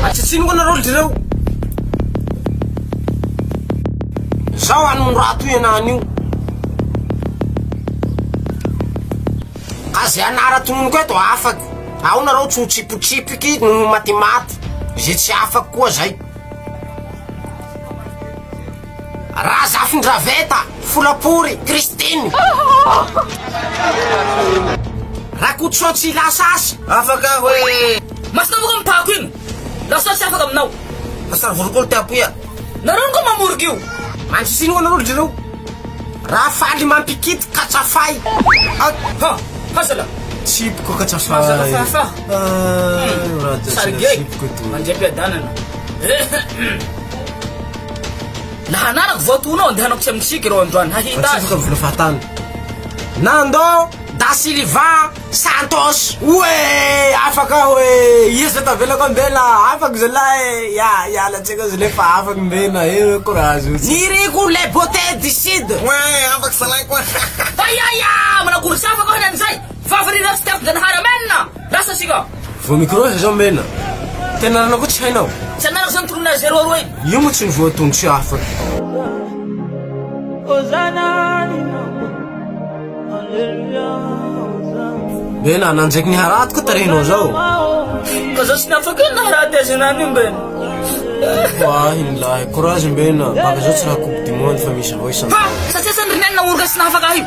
Atsitsino anareo direo. Zao anorato ianany io. Kazy anaratononoko eto afaky. Ao nareo tsy tsipotsipiky no matimaty. Ze tsy afaky koa zay. Razafindraveta, Folapory, Kristiny. Rakotsotsy lasasy. Afaka hoe Masina mo mpako iny. Lasasy afaka aminao. Pasar volokolo tiapoia. Nareo ko mamorika io. Mantsisino anareo direo. Raha faly mampikity katsafay. Ha, hasala. Tsipiko katsafay. Sarigay. Manjepy adanana. Laha anarako voatonao andehanako sy amin'ny siky reo androany hahita azy. Tsipiko vola fahatany. Nando da Silva Santos. Ue, afaka hoe isa tavelako ambela afaka zalahy ya latsaka zale fa afaka mbena courage. Niriko le beauté du sud. Ouais, afaka salay koa. Ayaya, manakuri sa afaka honan zay. Favorite step dan haramenna. Rasa siga. Vao micro zao mbena. Tena nanako tsy hainao. Tsy anarako zany torona 0 iny. Io mo tsy nivoatondro sy afaka. Bena nanjaiky ny haratiko tarehinao zao. Ka zao tsy nafaka iny naharaty azy anany io mbena. Wahiny lahy, courage mbena. Baka zao tsy raha coupe du monde fa misy avao isan. Ha, satria sa ndrinena naorika sy nahafaka io.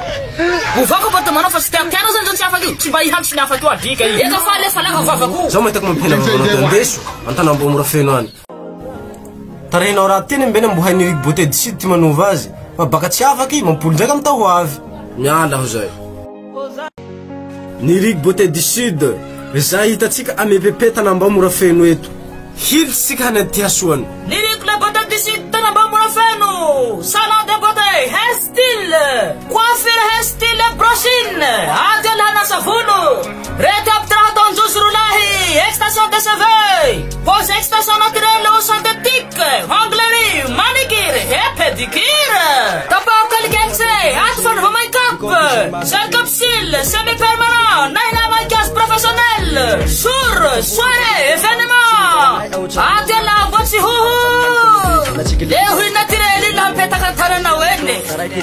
Ovako bata manao fa tsy tianao zany zao tsy afaka io. Tsy mba ihanto sy nahafaka io adika io. Eka fa le falaka vavako. Zao mahitako mampihena vavanao tandeso. Antanambo mora feno any. Tarehinao raha teny mbena mbo hainy Niriko beauté du sud ty manova azy. Fa baka tsy afaky mampolo ndraiky amy tao avy. Miala ho zay. Niriko beauté du sud. Za hitatsika amepepe tanamba mora feno eto. Hilitsika hany aty hasoany. Niriko le beauté du sud tanamba mora feno. Salon de beauté, hair style, coiffure, hair style, brushing, adel hana savono, rétablisement rolahi, extension de cheveux, pose extension naturelle ou synthétique, onglerie, manicure et pédicure. Tapao calgense, outfit for make-up, gel capsule, semi-permanent, naina maquillage professionnel, jour, soirée, événement. Adel la voici houhou. Les huiles naturelles, l'ampetaka tarana wene.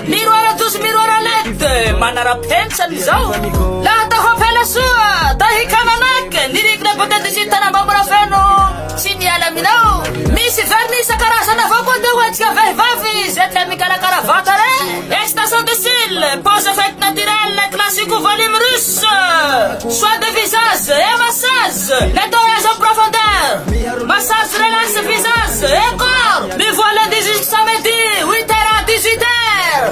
Miroir douce, miroir LED, manara pensa nizao. La ta hopela sua, tahi kananak, Niriko le beauté du sud tanamba mora feno. Signala minao. Misy vernis karazana avao koa ndeo atsika vehivavy, zay tia mikarakara vata re. Extension de cils, pose effect naturelle, classique ou volume russe. Soin de visage et massage, nettoyage en profondeur. Massage relaxe visage et corps. Me voilà 18 samedi, 8h à 18h.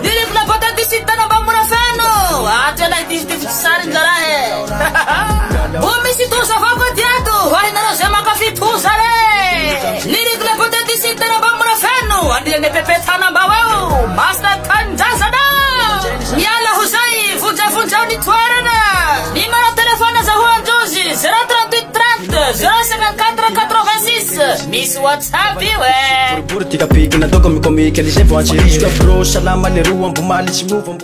Niriko le beauté du sud tanamba mora feno. Atela 18 sari ndarahe. Bumi tuza vako diado, wai naro zema kafi tuza re. Niriko le beauté du sud tanamba mora feno. Andile ne pepe tanamba wao. Master kanjazana. Yala huzai, funja unitwarana. Numero telefone za huanjoji 038 30 054 86. Miss WhatsApp iwe. Burti kapiki na doko mikomi kelishe voanchi. Shua bro, shalama le ruwa mbumali chimuva.